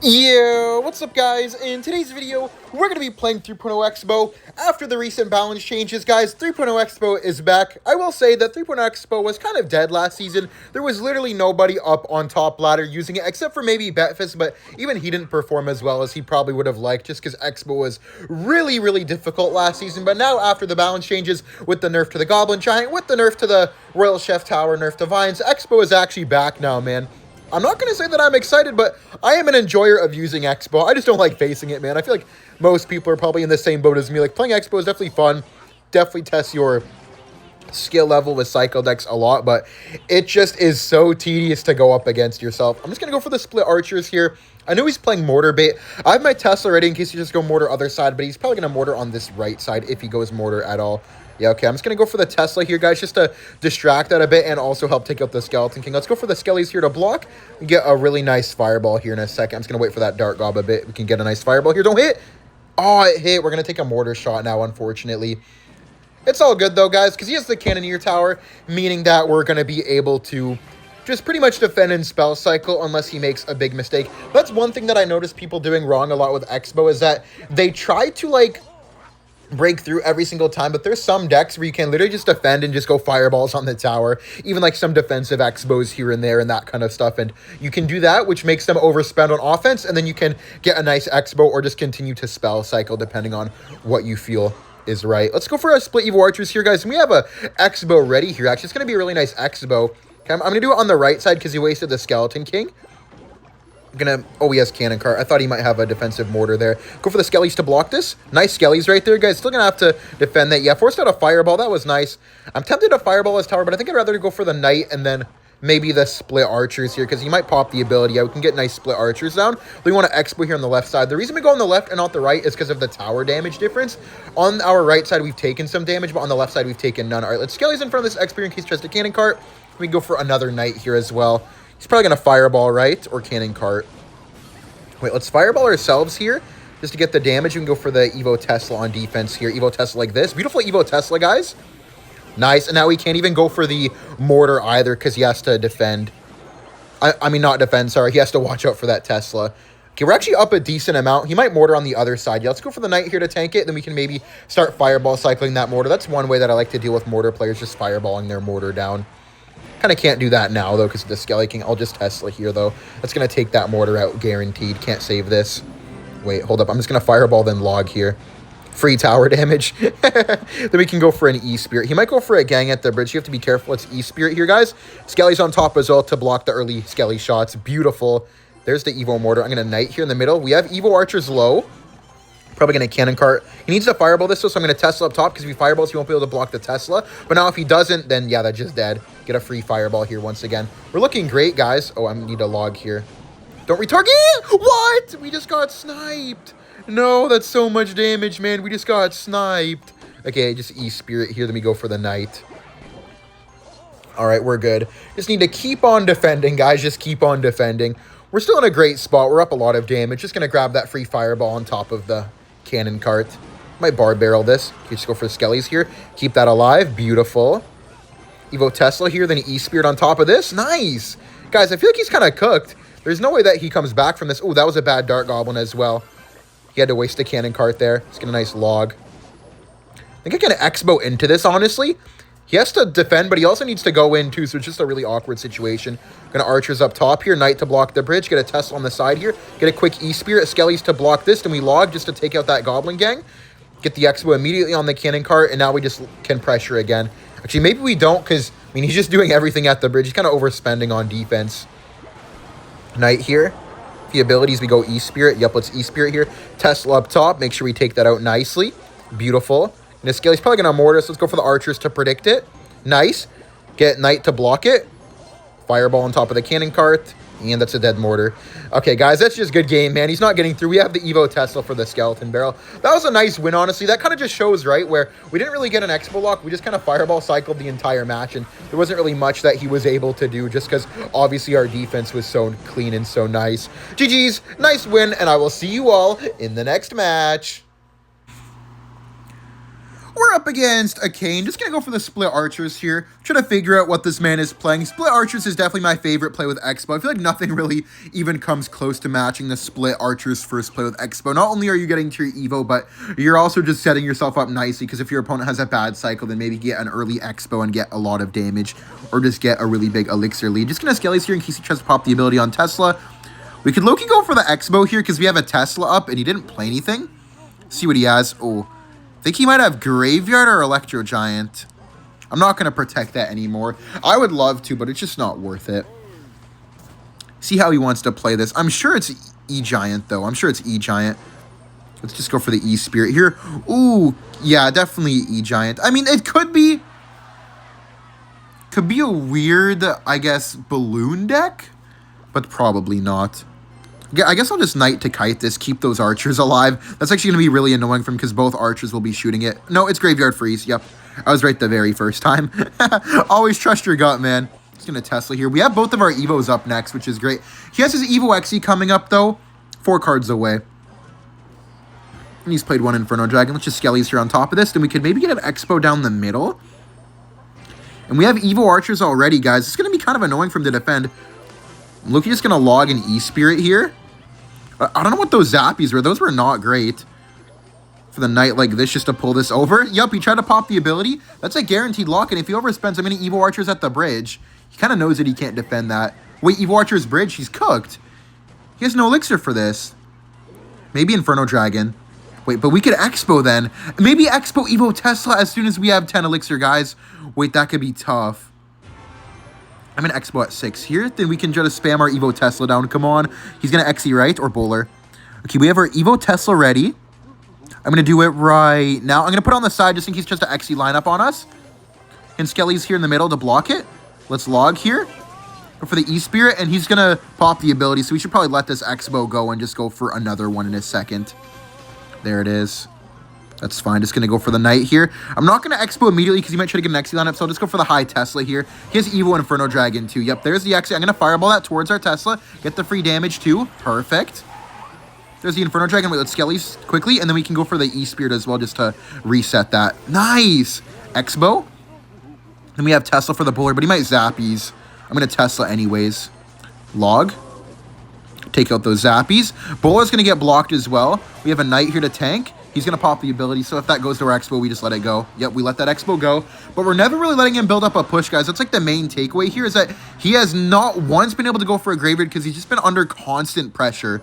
Yo, what's up guys? In today's video, we're going to be playing 3.0 Xbow. After the recent balance changes, guys, 3.0 Xbow is back. I will say that 3.0 Xbow was kind of dead last season. There was literally nobody up on top ladder using it, except for maybe Betfist, but even he didn't perform as well as he probably would have liked, just because Xbow was really difficult last season. But now, after the balance changes, with the nerf to the Goblin Giant, with the nerf to the Royal Chef Tower, nerf to Vines, Xbow is actually back now, man. I'm not going to say that I'm excited, but I am an enjoyer of using Xbow. I just don't like facing it, man. I feel like most people are probably in the same boat as me. Like, playing Xbow is definitely fun. Definitely tests your skill level with cycle decks a lot, but it just is so tedious to go up against yourself. I'm just going to go for the split archers here. I know he's playing Mortar bait. I have my Tesla ready in case he just go Mortar other side, but he's probably going to Mortar on this right side if he goes Mortar at all. Yeah, okay, I'm just going to go for the Tesla here, guys, just to distract that a bit and also help take out the Skeleton King. Let's go for the Skellies here to block and get a really nice Fireball here in a second. I'm just going to wait for that Dart Gob a bit. We can get a nice Fireball here. Don't hit! Oh, it hit. We're going to take a Mortar shot now, unfortunately. It's all good, though, guys, because he has the Cannoneer Tower, meaning that we're going to be able to just pretty much defend in spell cycle unless he makes a big mistake. That's one thing that I noticed people doing wrong a lot with Xbow is that they try to, like, break through every single time, but there's some decks where you can literally just defend and just go fireballs on the tower, even like some defensive Xbows here and there and that kind of stuff, and you can do that, which makes them overspend on offense, and then you can get a nice Xbow or just continue to spell cycle depending on what you feel is right. Let's go for our split Evil Archers here, guys, and we have a Xbow ready here. Actually, it's going to be a really nice Xbow. Okay, I'm going to do it on the right side because he wasted the Skeleton King. Oh, he has Cannon Cart. I thought he might have a defensive Mortar there. Go for the Skellies to block this. Nice Skellies right there, guys. Still gonna have to defend that. Yeah, forced out a Fireball. That was nice. I'm tempted to Fireball his tower, but I think I'd rather go for the Knight and then maybe the split Archers here, because he might pop the ability. Yeah, we can get nice split Archers down. We want to Expo here on the left side. The reason we go on the left and not the right is because of the tower damage difference. On our right side, we've taken some damage, but on the left side, we've taken none. All right, let's Skellies in front of this Expo in case he tries to Cannon Cart. We can go for another Knight here as well. He's probably going to Fireball, right? Or Cannon Cart. Wait, let's Fireball ourselves here just to get the damage. We can go for the Evo Tesla on defense here. Evo Tesla like this. Beautiful Evo Tesla, guys. Nice. And now he can't even go for the Mortar either because he has to defend. I mean, not defend, sorry. He has to watch out for that Tesla. Okay, we're actually up a decent amount. He might Mortar on the other side. Yeah, let's go for the Knight here to tank it. Then we can maybe start Fireball cycling that Mortar. That's one way that I like to deal with Mortar players, just Fireballing their Mortar down. Kind of can't do that now, though, because of the Skelly King. I'll just Tesla here, though. That's going to take that Mortar out, guaranteed. Can't save this. Wait, hold up. I'm just going to Fireball, then Log here. Free tower damage. Then we can go for an E-Spirit. He might go for a Gang at the bridge. You have to be careful. It's E-Spirit here, guys. Skelly's on top as well to block the early Skelly shots. Beautiful. There's the Evo Mortar. I'm going to Knight here in the middle. We have Evo Archers low. Probably going to Cannon Cart. He needs to Fireball this, so I'm going to Tesla up top, because if he Fireballs, he won't be able to block the Tesla. But now if he doesn't, then yeah, that's just dead. Get a free Fireball here once again. We're looking great, guys. Oh, I need a Log here. Don't retarget! What? We just got sniped. No, that's so much damage, man. We just got sniped. Okay, just E-Spirit here. Then we go for the Knight. All right, we're good. Just need to keep on defending, guys. Just keep on defending. We're still in a great spot. We're up a lot of damage. Just going to grab that free Fireball on top of the Cannon Cart. Might bar barrel this. You just go for the Skellies here. Keep that alive. Beautiful. Evo Tesla here, then E-Spirit on top of this. Nice. Guys, I feel like he's kind of cooked. There's no way that he comes back from this. Oh, that was a bad Dart Goblin as well. He had to waste the Cannon Cart there. Let's get a nice Log. I think I can Xbow into this, honestly. He has to defend, but he also needs to go in, too, so it's just a really awkward situation. Gonna Archers up top here. Knight to block the bridge. Get a Tesla on the side here. Get a quick E-Spirit. Skellies to block this. Then we Log just to take out that Goblin Gang. Get the Expo immediately on the Cannon Cart, and now we just can pressure again. Actually, maybe we don't, because, I mean, he's just doing everything at the bridge. He's kind of overspending on defense. Knight here. The abilities, we go E-Spirit. Yep, let's E-Spirit here. Tesla up top. Make sure we take that out nicely. Beautiful. And Skelly's probably going to Mortar, so let's go for the Archers to predict it. Nice. Get Knight to block it. Fireball on top of the Cannon Cart. And that's a dead Mortar. Okay, guys, that's just good game, man. He's not getting through. We have the Evo Tesla for the Skeleton Barrel. That was a nice win, honestly. That kind of just shows, right, where we didn't really get an Expo lock. We just kind of Fireball cycled the entire match, and there wasn't really much that he was able to do just because, obviously, our defense was so clean and so nice. GG's, nice win, and I will see you all in the next match. We're up against a Kane. Just going to go for the split archers here. Trying to figure out what this man is playing. Split archers is definitely my favorite play with Xbow. I feel like nothing really even comes close to matching the split archers first play with Xbow. Not only are you getting to your Evo, but you're also just setting yourself up nicely, because if your opponent has a bad cycle, then maybe get an early Xbow and get a lot of damage, or just get a really big elixir lead. Just going to Skellies here in case he tries to pop the ability on Tesla. We could low-key go for the Xbow here because we have a Tesla up and he didn't play anything. See what he has. Oh, I think he might have Graveyard or Electro Giant. I'm not going to protect that anymore. I would love to, but it's just not worth it. See how he wants to play this. I'm sure it's E-Giant, though. I'm sure it's E-Giant. Let's just go for the E-Spirit here. Ooh, yeah, definitely E-Giant. I mean, it could be a weird, I guess, balloon deck, but probably not. I guess I'll just Knight to Kite this, keep those archers alive. That's actually going to be really annoying for him because both archers will be shooting it. No, it's Graveyard Freeze. Yep, I was right the very first time. Always trust your gut, man. He's going to Tesla here. We have both of our Evos up next, which is great. He has his Evo XE coming up, though. 4 cards away. And he's played one Inferno Dragon. Let's just Skellies here on top of this. Then we could maybe get an Expo down the middle. And we have Evo Archers already, guys. It's going to be kind of annoying for him to defend. Loki's just going to log an E-Spirit here. I don't know what those Zappies were. Those were not great. For the Knight like this, just to pull this over. Yup, he tried to pop the ability. That's a guaranteed lock, and if he overspends so many Evo Archers at the bridge, he kind of knows that he can't defend that. Wait, Evo Archer's bridge? He's cooked. He has no elixir for this. Maybe Inferno Dragon. Wait, but we could Expo then. Maybe Expo Evo Tesla as soon as we have 10 elixir, guys. Wait, that could be tough. I'm going to Expo at 6 here. Then we can try to spam our Evo Tesla down. Come on. He's going to XE, right? Or Bowler. Okay, we have our Evo Tesla ready. I'm going to do it right now. I'm going to put it on the side just in case just an XE lineup on us. And Skelly's here in the middle to block it. Let's log here. Go for the E-Spirit. And he's going to pop the ability. So we should probably let this Expo go and just go for another one in a second. There it is. That's fine. Just going to go for the Knight here. I'm not going to Expo immediately because he might try to get an XE lineup, so I'll just go for the high Tesla here. He has Evo and Inferno Dragon too. Yep, there's the XE. I'm going to Fireball that towards our Tesla. Get the free damage too. Perfect. There's the Inferno Dragon. Wait, let's Skellies quickly, and then we can go for the E-Spirit as well just to reset that. Nice! Expo. Then we have Tesla for the Bowler, but he might Zappies. I'm going to Tesla anyways. Log. Take out those Zappies. Bowler's going to get blocked as well. We have a Knight here to tank. He's going to pop the ability, so if that goes to our Expo, we just let it go. Yep, we let that Expo go. But we're never really letting him build up a push, guys. That's like the main takeaway here is that he has not once been able to go for a Graveyard because he's just been under constant pressure.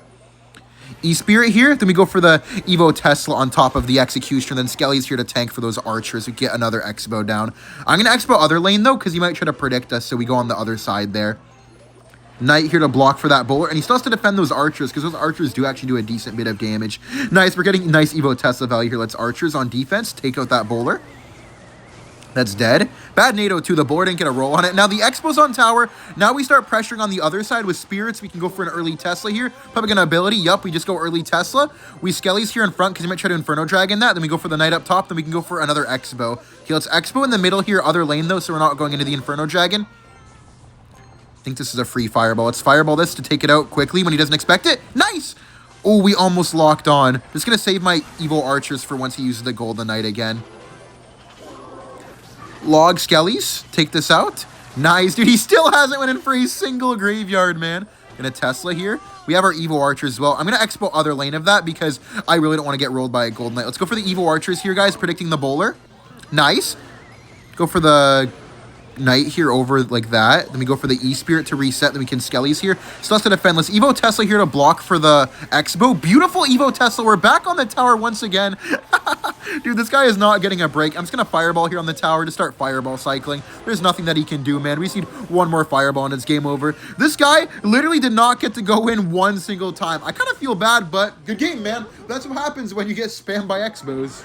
E-Spirit here. Then we go for the Evo Tesla on top of the Executioner. Then Skelly's here to tank for those Archers. We get another Expo down. I'm going to Expo other lane, though, because he might try to predict us, so we go on the other side there. Knight here to block for that Bowler, and he still has to defend those Archers, because those Archers do actually do a decent bit of damage. Nice, we're getting nice Evo Tesla value here. Let's Archers on defense, take out that Bowler. That's dead. Bad NATO too, the Bowler didn't get a roll on it. Now the Expo's on tower. Now we start pressuring on the other side with Spirits. We can go for an early Tesla here. Probably gonna ability, yup, we just go early Tesla. We Skellies here in front, because he might try to Inferno Dragon that. Then we go for the Knight up top, then we can go for another Expo. Okay, let's Expo in the middle here, other lane though, so we're not going into the Inferno Dragon. I think this is a free Fireball. Let's Fireball this to take it out quickly when he doesn't expect it. Nice! Oh, we almost locked on. Just going to save my Evo Archers for once he uses the Golden Knight again. Log Skellies. Take this out. Nice, dude. He still hasn't went in for a single Graveyard, man. Gonna Tesla here. We have our Evo Archers as well. I'm going to Expo other lane of that because I really don't want to get rolled by a Golden Knight. Let's go for the Evo Archers here, guys. Predicting the Bowler. Nice. Go for the Knight here over like that. Then we go for the E-Spirit to reset. Then we can Skellies here. Still has to defend. Let's Evo Tesla here to block for the Expo. Beautiful Evo Tesla. We're back on the tower once again. Dude, this guy is not getting a break. I'm just going to Fireball here on the tower to start Fireball cycling. There's nothing that he can do, man. We just need one more Fireball and it's game over. This guy literally did not get to go in one single time. I kind of feel bad, but good game, man. That's what happens when you get spammed by Expos.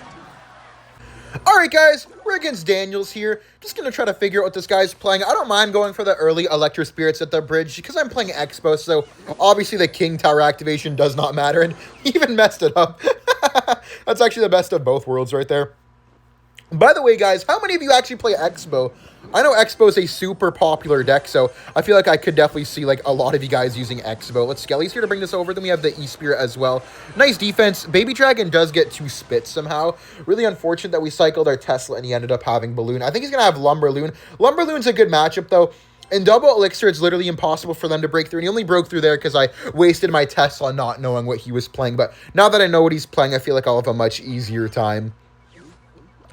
Alright guys, we're against Daniels here. Just going to try to figure out what this guy's playing. I don't mind going for the early Electro Spirits at the bridge because I'm playing Expo, so obviously the King Tower activation does not matter, and he even messed it up. That's actually the best of both worlds right there. By the way, guys, how many of you actually play Xbow? I know Xbow is a super popular deck, so I feel like I could definitely see like a lot of you guys using Xbow. Let's Skelly's here to bring this over. Then we have the E-Spirit as well. Nice defense. Baby Dragon does get 2 spits somehow. Really unfortunate that we cycled our Tesla and he ended up having Balloon. I think he's going to have Lumberloon. Lumberloon's a good matchup, though. In double elixir, it's literally impossible for them to break through. And he only broke through there because I wasted my Tesla not knowing what he was playing. But now that I know what he's playing, I feel like I'll have a much easier time.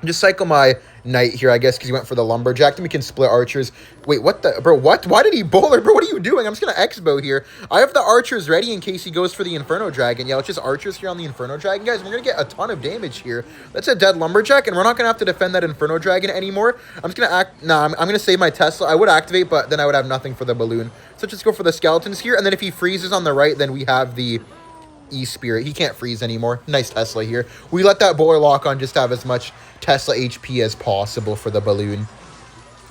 Just cycle my knight here, I guess, because he went for the lumberjack. Then we can split archers. Wait, what the... Bro, what? Why did he bowler? Bro, what are you doing? I'm just going to Xbow here. I have the archers ready in case he goes for the Inferno Dragon. Yeah, it's just archers here on the Inferno Dragon. Guys, we're going to get a ton of damage here. That's a dead lumberjack, and we're not going to have to defend that Inferno Dragon anymore. I'm just going to act... Nah, I'm going to save my Tesla. I would activate, but then I would have nothing for the balloon. So just go for the skeletons here, and then if he freezes on the right, then we have the... E-Spirit. He can't freeze anymore. Nice Tesla here. We let that bowler lock on just to have as much Tesla HP as possible for the balloon.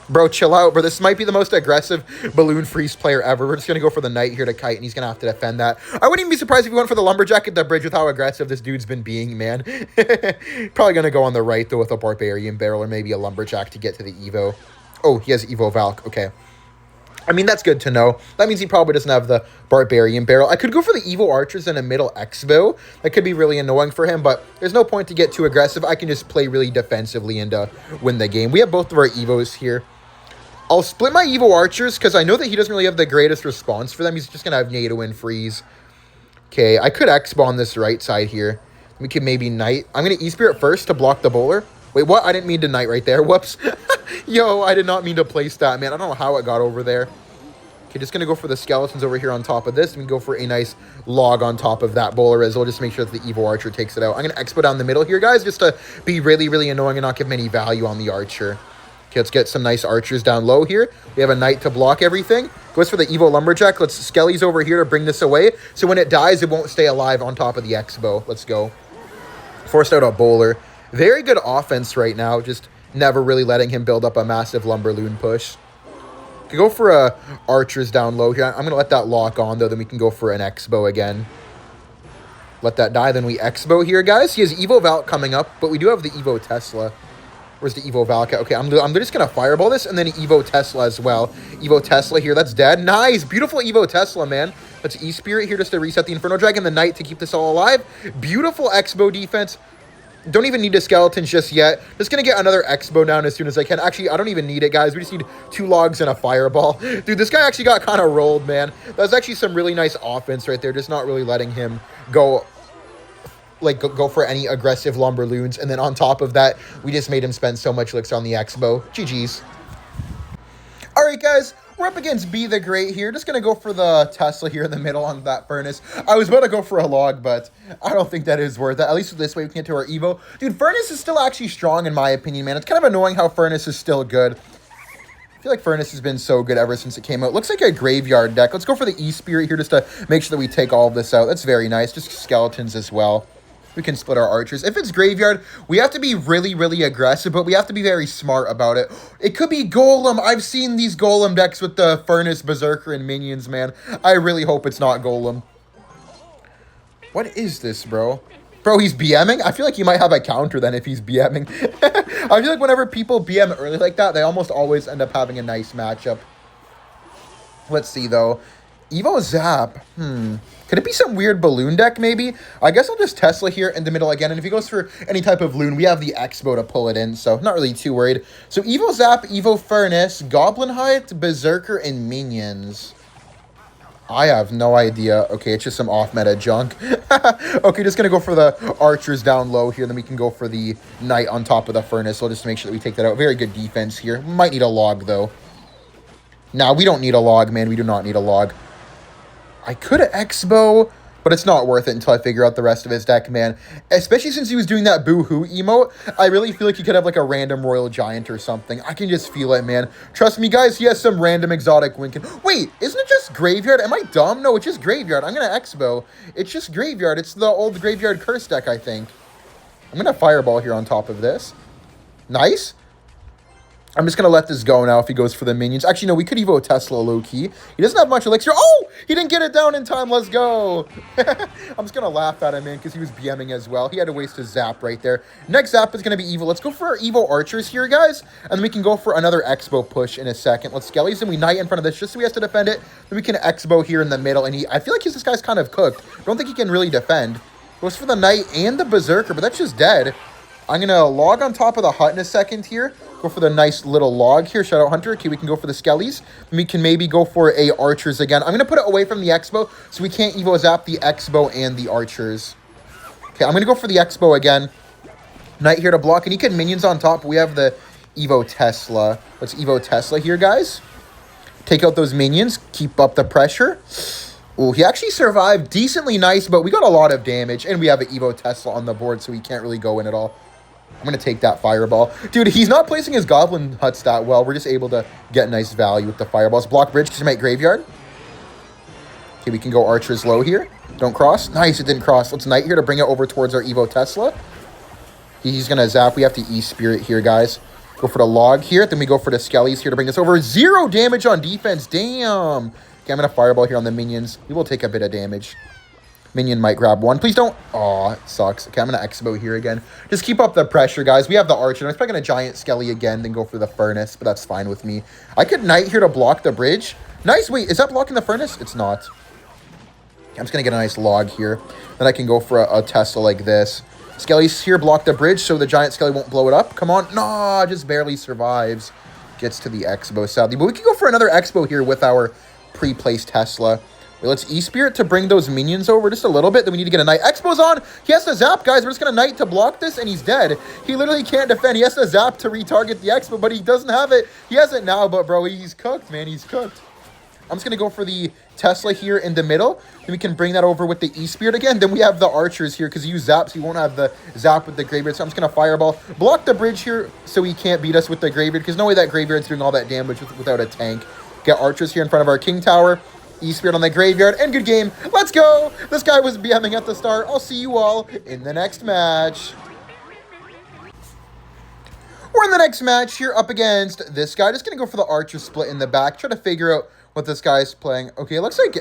Bro, chill out, bro. This might be the most aggressive balloon freeze player ever. We're just going to go for the knight here to kite, and he's going to have to defend that. I wouldn't even be surprised if he went for the lumberjack at the bridge with how aggressive this dude's been being, man. Probably going to go on the right, though, with a barbarian barrel or maybe a lumberjack to get to the Evo. Oh, he has Evo Valk. Okay. I mean, that's good to know. That means he probably doesn't have the Barbarian Barrel. I could go for the Evo Archers in a middle Xbow. That could be really annoying for him, but there's no point to get too aggressive. I can just play really defensively and win the game. We have both of our Evos here. I'll split my Evo Archers because I know that he doesn't really have the greatest response for them. He's just going to have NATO and Freeze. Okay, I could Xbow on this right side here. We can maybe Knight. I'm going to E-Spirit first to block the bowler. Wait, what? I didn't mean to Knight right there. Whoops. Yo, I did not mean to place that, man. I don't know how it got over there. Okay, just going to go for the skeletons over here on top of this. We can go for a nice log on top of that bowler as well. Just make sure that the Evo Archer takes it out. I'm going to Expo down the middle here, guys, just to be really, really annoying and not give him any value on the Archer. Okay, let's get some nice Archers down low here. We have a Knight to block everything. Goes for the Evo Lumberjack. Let's Skelly's over here to bring this away. So when it dies, it won't stay alive on top of the Xbow. Let's go. Forced out a bowler. Very good offense right now. Just never really letting him build up a massive Lumberloon push. Could go for Archers down low here. I'm going to let that lock on, though. Then we can go for an Xbow again. Let that die. Then we Xbow here, guys. He has Evo Valk coming up, but we do have the Evo Tesla. Where's the Evo Valk? Okay, I'm just going to fireball this, and then Evo Tesla as well. Evo Tesla here. That's dead. Nice. Beautiful Evo Tesla, man. Let's E-Spirit here just to reset the Inferno Dragon. The Knight to keep this all alive. Beautiful Xbow defense. Don't even need the skeletons just yet. Just going to get another Xbow down as soon as I can. Actually, I don't even need it, guys. We just need 2 logs and a fireball. Dude, this guy actually got kind of rolled, man. That was actually some really nice offense right there. Just not really letting him go... like, go for any aggressive Lumberloons. And then on top of that, we just made him spend so much elixir on the Xbow. GG's. All right, guys. We're up against Be the Great here. Just going to go for the Tesla here in the middle on that furnace. I was about to go for a log, but I don't think that is worth it. At least this way we can get to our Evo. Dude, Furnace is still actually strong in my opinion, man. It's kind of annoying how Furnace is still good. I feel like Furnace has been so good ever since it came out. Looks like a graveyard deck. Let's go for the E-Spirit here just to make sure that we take all of this out. That's very nice. Just skeletons as well. We can split our archers. If it's graveyard, we have to be really, really aggressive, but we have to be very smart about it. It could be Golem. I've seen these Golem decks with the Furnace, Berserker, and Minions, man. I really hope it's not Golem. What is this, bro? Bro, he's BMing? I feel like he might have a counter then if he's BMing. I feel like whenever people BM early like that, they almost always end up having a nice matchup. Let's see, though. Evo Zap. Could it be some weird balloon deck, maybe? I guess I'll just Tesla here in the middle again. And if he goes for any type of loon, we have the Xbow to pull it in. So not really too worried. So Evo Zap, Evo Furnace, Goblin Height, Berserker, and Minions. I have no idea. Okay, it's just some off-meta junk. Okay, just going to go for the Archers down low here. Then we can go for the Knight on top of the Furnace. So just to make sure that we take that out. Very good defense here. Might need a log, though. Nah, we don't need a log, man. We do not need a log. I could have Xbow, but it's not worth it until I figure out the rest of his deck, man. Especially since he was doing that boo-hoo emote, I really feel like he could have like a random Royal Giant or something. I can just feel it, man. Trust me, guys, he has some random exotic Winkin. Wait, isn't it just Graveyard? Am I dumb? No, it's just Graveyard. I'm going to Xbow. It's just Graveyard. It's the old Graveyard Curse deck, I think. I'm going to Fireball here on top of this. Nice. I'm just going to let this go now if he goes for the minions. Actually, no, we could evo Tesla low-key. He doesn't have much elixir. Oh, he didn't get it down in time. Let's go. I'm just going to laugh at him, man, because he was BMing as well. He had to waste his zap right there. Next zap is going to be evo. Let's go for our evo archers here, guys. And then we can go for another Xbow push in a second. Let's skellies and we knight in front of this just so he has to defend it. Then we can Xbow here in the middle. And I feel like this guy's kind of cooked. Don't think he can really defend. Goes for the knight and the berserker, but that's just dead. I'm going to log on top of the hut in a second here. Go for the nice little log here. Shadow Hunter. Okay, we can go for the skellies. We can maybe go for a archers again. I'm going to put it away from the Xbow so we can't evo zap the Xbow and the archers. Okay, I'm going to go for the Xbow again. Knight here to block. And he can minions on top. We have the evo Tesla. Let's evo Tesla here, guys. Take out those minions. Keep up the pressure. Oh, he actually survived decently nice, but we got a lot of damage. And we have an evo Tesla on the board, so he can't really go in at all. I'm going to take that fireball. Dude, he's not placing his goblin huts that well. We're just able to get nice value with the fireballs. Block bridge because you make graveyard. Okay, we can go archers low here. Don't cross. Nice, it didn't cross. Let's knight here to bring it over towards our evo Tesla. He's going to zap. We have to E-spirit here, guys. Go for the log here. Then we go for the skellies here to bring this over. 0 damage on defense. Damn. Okay, I'm going to fireball here on the minions. We will take a bit of damage. Minion might grab one. Please don't. Aw, it sucks. Okay, I'm going to Xbow here again. Just keep up the pressure, guys. We have the archer. I'm expecting a giant skelly again, then go for the furnace, but that's fine with me. I could knight here to block the bridge. Nice. Wait, is that blocking the furnace? It's not. Okay, I'm just going to get a nice log here. Then I can go for a Tesla like this. Skelly's here, block the bridge so the giant skelly won't blow it up. Come on. Nah, just barely survives. Gets to the Xbow, sadly. But we can go for another Xbow here with our pre-placed Tesla. Wait, let's E-Spirit to bring those minions over just a little bit. Then we need to get a Knight. Xbow's on. He has to zap, guys. We're just going to Knight to block this, and he's dead. He literally can't defend. He has to zap to retarget the Xbow, but he doesn't have it. He has it now, but, bro, he's cooked, man. He's cooked. I'm just going to go for the Tesla here in the middle. Then we can bring that over with the E-Spirit again. Then we have the archers here because he used zap, so he won't have the zap with the graveyard. So I'm just going to fireball. Block the bridge here so he can't beat us with the graveyard because no way that graveyard's doing all that damage without a tank. Get archers here in front of our king tower. E-Spirit on the graveyard, and good game. Let's go! This guy was BMing at the start. I'll see you all in the next match. We're in the next match here up against this guy. Just going to go for the archer split in the back. Try to figure out what this guy's playing. Okay, it looks like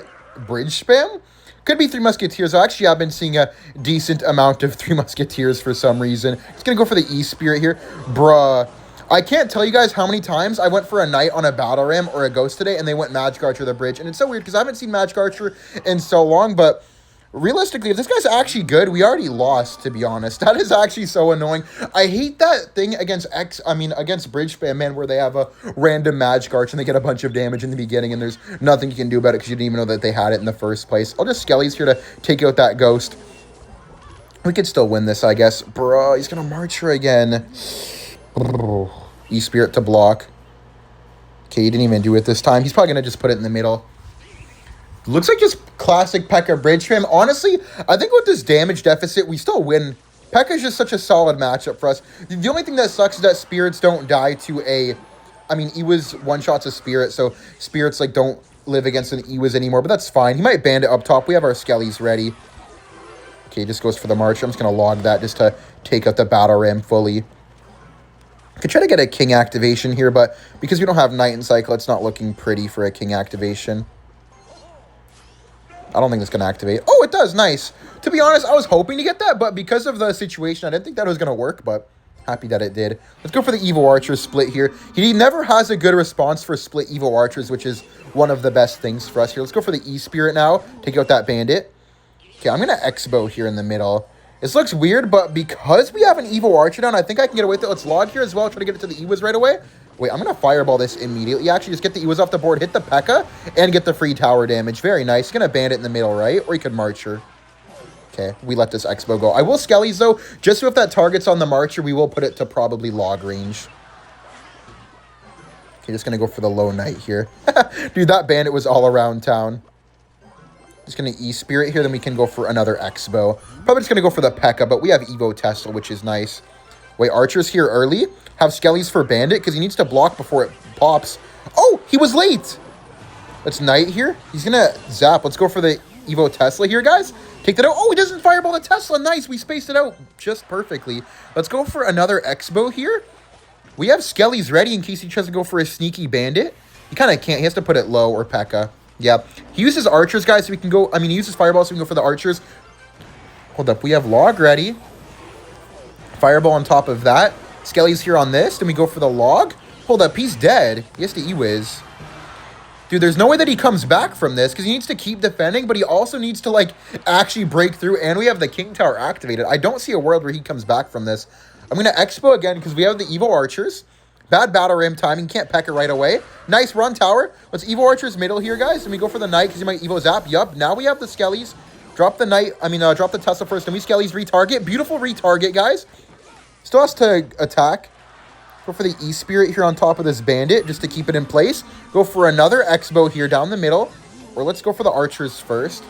bridge spam. Could be Three Musketeers. Actually, I've been seeing a decent amount of Three Musketeers for some reason. Just going to go for the E-Spirit here. Bruh. I can't tell you guys how many times I went for a knight on a battle ram or a ghost today, and they went Magic Archer the bridge. And it's so weird because I haven't seen Magic Archer in so long, but realistically, if this guy's actually good, we already lost, to be honest. That is actually so annoying. I hate that thing against against bridge spam, man, where they have a random Magic Archer and they get a bunch of damage in the beginning, and there's nothing you can do about it because you didn't even know that they had it in the first place. I'll just Skelly's here to take out that ghost. We could still win this, I guess. Bro, he's going to march her again. E-Spirit to block. Okay, he didn't even do it this time. He's probably going to just put it in the middle. Looks like just classic Pekka bridge spam. Honestly, I think with this damage deficit, we still win. Pekka's just such a solid matchup for us. The only thing that sucks is that spirits don't die to a... I mean, Ewa's one-shots a spirit, so spirits like don't live against an Ewa's anymore, but that's fine. He might bandit up top. We have our Skellies ready. Okay, just goes for the march. I'm just going to log that just to take out the battle ram fully. Could try to get a king activation here, but because we don't have Knight in cycle, it's not looking pretty for a king activation. I don't think it's going to activate. Oh, it does. Nice. To be honest, I was hoping to get that, but because of the situation, I didn't think that was going to work, but happy that it did. Let's go for the Evo Archer split here. He never has a good response for split Evo Archers, which is one of the best things for us here. Let's go for the E-Spirit now. Take out that bandit. Okay, I'm going to Xbow here in the middle. This looks weird, but because we have an Evo Archer down, I think I can get away with it. Let's log here as well. Try to get it to the Ewas right away. Wait, I'm going to fireball this immediately. Actually, just get the Ewas off the board, hit the Pekka, and get the free tower damage. Very nice. Going to bandit in the middle, right? Or you could Marcher. Okay, we let this Xbow go. I will Skellies, though. Just so if that target's on the Marcher, we will put it to probably log range. Okay, just going to go for the low knight here. Dude, that bandit was all around town. Just going to E-Spirit here, then we can go for another Xbow. Probably just going to go for the Pekka, but we have Evo Tesla, which is nice. Wait, Archer's here early. Have Skellies for Bandit, because he needs to block before it pops. Oh, he was late! Let's Knight here. He's going to zap. Let's go for the Evo Tesla here, guys. Take that out. Oh, he doesn't fireball the Tesla. Nice, we spaced it out just perfectly. Let's go for another Xbow here. We have Skelly's ready in case he tries to go for a sneaky bandit. He kind of can't. He has to put it low or Pekka. Yeah. He uses archers, guys, so we can go... I mean, he uses fireball, so we can go for the archers. Hold up. We have log ready. Fireball on top of that. Skelly's here on this. Then we go for the log. Hold up. He's dead. He has to E-Wiz. Dude, there's no way that he comes back from this because he needs to keep defending, but he also needs to, like, actually break through. And we have the King Tower activated. I don't see a world where he comes back from this. I'm going to Xbow again because we have the Evo Archers. Bad battle ram timing. Can't peck it right away. Nice run tower. Let's Evo Archers middle here, guys. And we go for the Knight because he might Evo Zap. Yup. Now we have the Skellies. Drop the Knight. Drop the Tesla first. Then we Skellies retarget. Beautiful retarget, guys. Still has to attack. Go for the E-Spirit here on top of this Bandit just to keep it in place. Go for another Xbow here down the middle. Or let's go for the Archers first.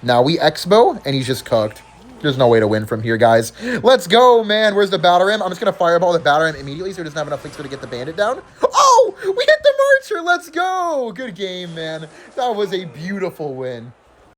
Now we Xbow, and he's just cooked. There's no way to win from here, guys. Let's go, man. Where's the Battle Ram? I'm just going to Fireball the Battle Ram immediately so he doesn't have enough links to get the Bandit down. Oh! We hit the Mortar! Let's go! Good game, man. That was a beautiful win.